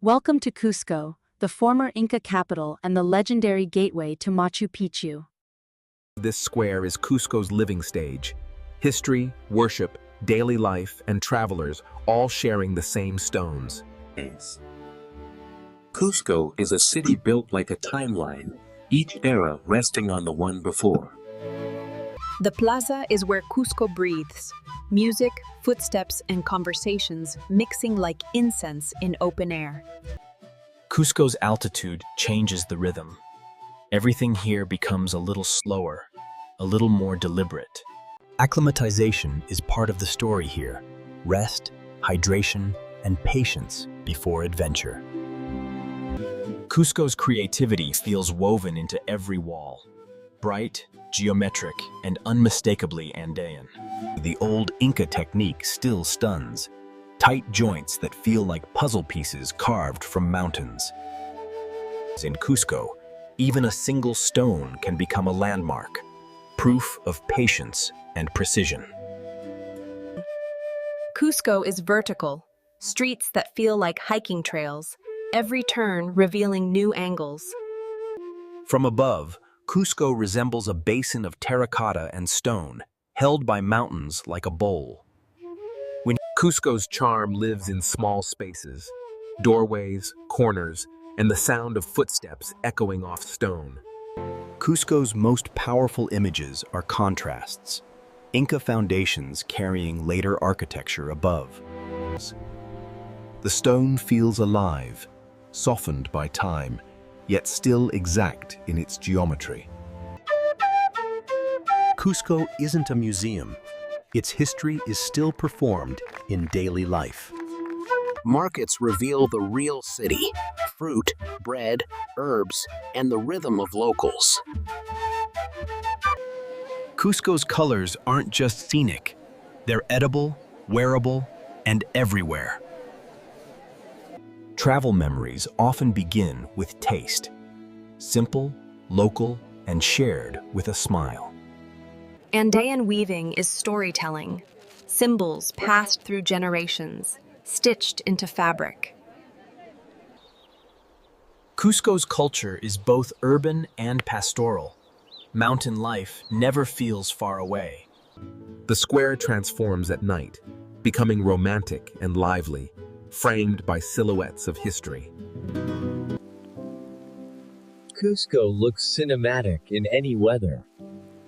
Welcome to Cusco, the former Inca capital and the legendary gateway to Machu Picchu. This square is Cusco's living stage. History, worship, daily life, and travelers all sharing the same stones. Cusco is a city built like a timeline, each era resting on the one before. The plaza is where Cusco breathes. Music, footsteps, and conversations mixing like incense in open air. Cusco's altitude changes the rhythm. Everything here becomes a little slower, a little more deliberate. Acclimatization is part of the story here. Rest, hydration, and patience before adventure. Cusco's creativity feels woven into every wall. Bright, geometric, and unmistakably Andean. The old Inca technique still stuns. Tight joints that feel like puzzle pieces carved from mountains. In Cusco, even a single stone can become a landmark, proof of patience and precision. Cusco is vertical, streets that feel like hiking trails, every turn revealing new angles. From above, Cusco resembles a basin of terracotta and stone, held by mountains like a bowl. Cusco's charm lives in small spaces, doorways, corners, and the sound of footsteps echoing off stone. Cusco's most powerful images are contrasts, Inca foundations carrying later architecture above. The stone feels alive, softened by time, yet still exact in its geometry. Cusco isn't a museum. Its history is still performed in daily life. Markets reveal the real city: fruit, bread, herbs, and the rhythm of locals. Cusco's colors aren't just scenic. They're edible, wearable, and everywhere. Travel memories often begin with taste. Simple, local, and shared with a smile. Andean weaving is storytelling, symbols passed through generations, stitched into fabric. Cusco's culture is both urban and pastoral. Mountain life never feels far away. The square transforms at night, becoming romantic and lively, framed by silhouettes of history. Cusco looks cinematic in any weather.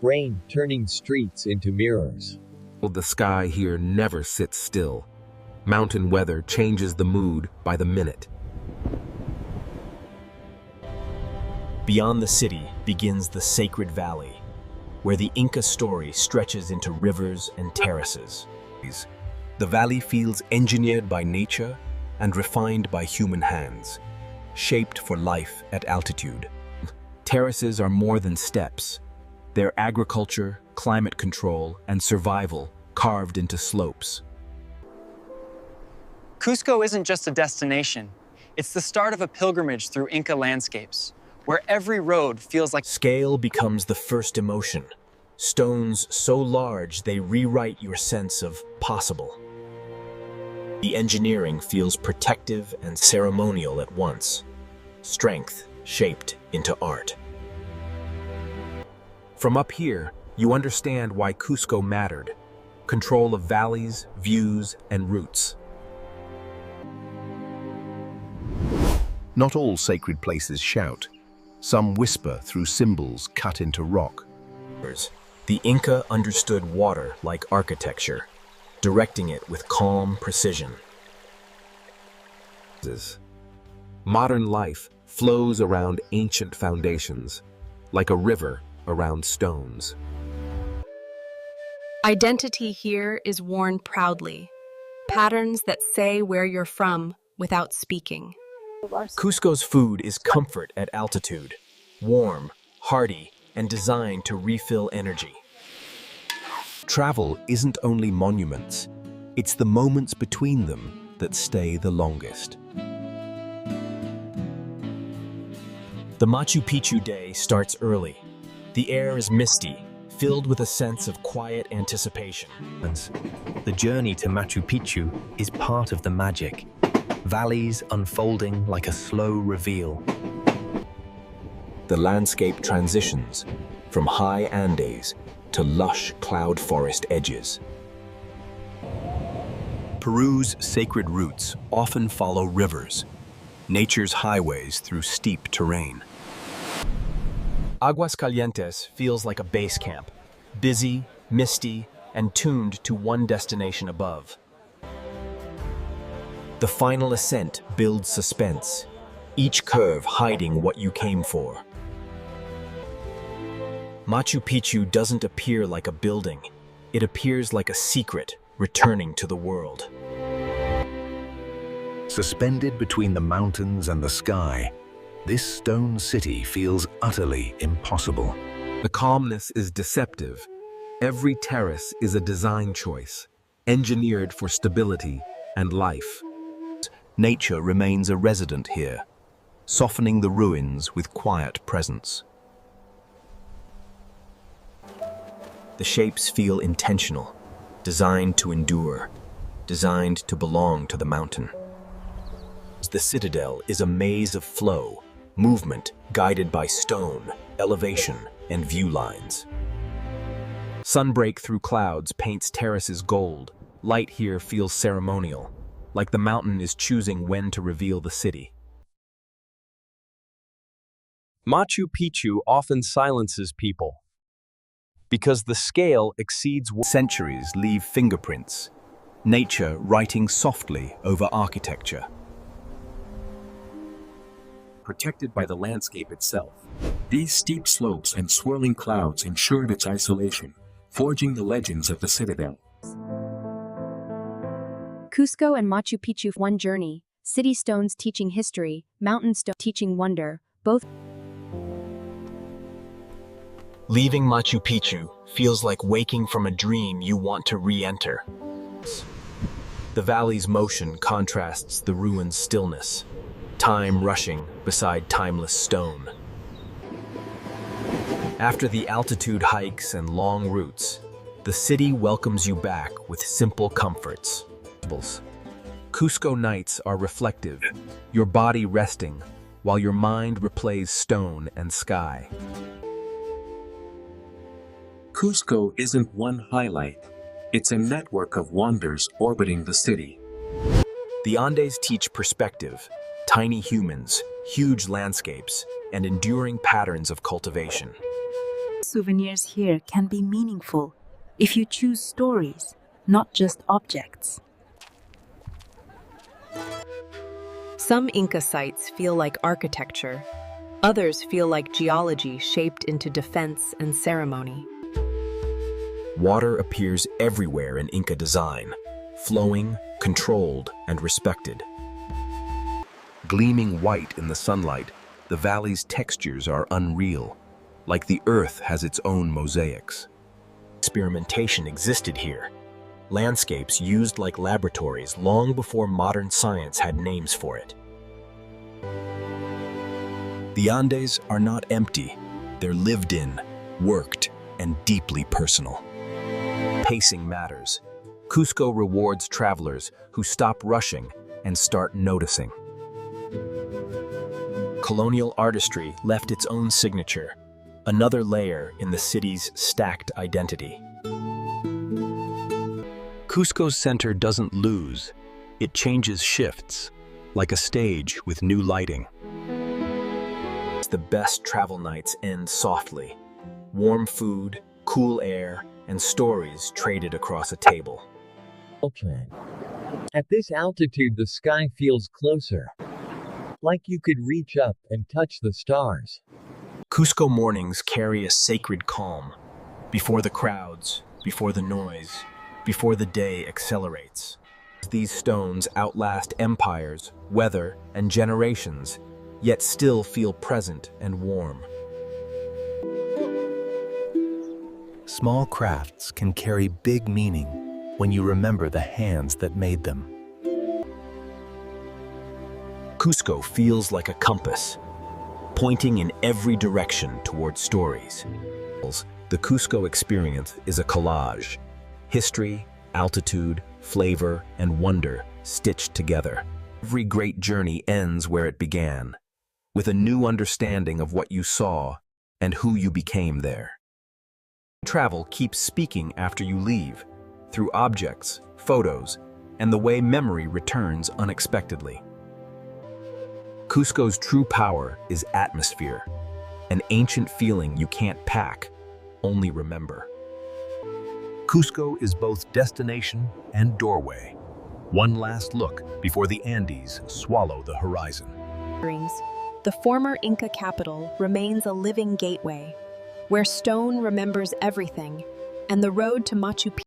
Rain turning streets into mirrors. The sky here never sits still. Mountain weather changes the mood by the minute. Beyond the city begins the Sacred Valley, where the Inca story stretches into rivers and terraces. The valley feels engineered by nature and refined by human hands, shaped for life at altitude. Terraces are more than steps. They're agriculture, climate control, and survival carved into slopes. Cusco isn't just a destination. It's the start of a pilgrimage through Inca landscapes, where every road feels like scale becomes the first emotion. Stones so large they rewrite your sense of possible. The engineering feels protective and ceremonial at once. Strength shaped into art. From up here, you understand why Cusco mattered. Control of valleys, views, and routes. Not all sacred places shout. Some whisper through symbols cut into rock. The Inca understood water like architecture, directing it with calm precision. Modern life flows around ancient foundations, like a river around stones. Identity here is worn proudly. Patterns that say where you're from without speaking. Cusco's food is comfort at altitude, warm, hearty, and designed to refill energy. Travel isn't only monuments, it's the moments between them that stay the longest. The Machu Picchu day starts early. The air is misty, filled with a sense of quiet anticipation. The journey to Machu Picchu is part of the magic. valleys unfolding like a slow reveal. The landscape transitions from high Andes to lush cloud forest edges. Peru's sacred routes often follow rivers, nature's highways through steep terrain. Aguas Calientes feels like a base camp, busy, misty, and tuned to one destination above. The final ascent builds suspense, each curve hiding what you came for. Machu Picchu doesn't appear like a building. It appears like a secret returning to the world. Suspended between the mountains and the sky, this stone city feels utterly impossible. The calmness is deceptive. Every terrace is a design choice, engineered for stability and life. Nature remains a resident here, softening the ruins with quiet presence. The shapes feel intentional, designed to endure, designed to belong to the mountain. The citadel is a maze of flow, movement guided by stone, elevation, and view lines. Sunbreak through clouds paints terraces gold. Light here feels ceremonial, like the mountain is choosing when to reveal the city. Machu Picchu often silences people because the scale exceeds Centuries leave fingerprints, nature writing softly over architecture. Protected by the landscape itself. These steep slopes and swirling clouds ensured its isolation, forging the legends of the citadel. Cusco and Machu Picchu, one journey, city stones teaching history, mountain stone teaching wonder, both. Leaving Machu Picchu feels like waking from a dream you want to re-enter. The valley's motion contrasts the ruin's stillness, time rushing beside timeless stone. After the altitude hikes and long routes, the city welcomes you back with simple comforts. Cusco nights are reflective, your body resting, while your mind replays stone and sky. Cusco isn't one highlight. It's a network of wonders orbiting the city. The Andes teach perspective, tiny humans, huge landscapes, and enduring patterns of cultivation. Souvenirs here can be meaningful if you choose stories, not just objects. Some Inca sites feel like architecture. Others feel like geology shaped into defense and ceremony. Water appears everywhere in Inca design, flowing, controlled, and respected. Gleaming white in the sunlight, the valley's textures are unreal, like the earth has its own mosaics. Experimentation existed here. Landscapes used like laboratories long before modern science had names for it. The Andes are not empty. They're lived in, worked, and deeply personal. Pacing matters. Cusco rewards travelers who stop rushing and start noticing. Colonial artistry left its own signature, another layer in the city's stacked identity. Cusco's center doesn't lose. It changes shifts, like a stage with new lighting. The best travel nights end softly. Warm food, cool air, and stories traded across a table. At this altitude, the sky feels closer, like you could reach up and touch the stars. Cusco mornings carry a sacred calm. Before the crowds, before the noise, before the day accelerates. These stones outlast empires, weather, and generations, yet still feel present and warm. Small crafts can carry big meaning when you remember the hands that made them. Cusco feels like a compass, pointing in every direction toward stories. The Cusco experience is a collage. History, altitude, flavor, and wonder stitched together. Every great journey ends where it began, with a new understanding of what you saw and who you became there. Travel keeps speaking after you leave, through objects, photos, and the way memory returns unexpectedly. Cusco's true power is atmosphere, an ancient feeling you can't pack, only remember. Cusco is both destination and doorway. One last look before the Andes swallow the horizon. The former Inca capital remains a living gateway, where stone remembers everything, and the road to Machu Picchu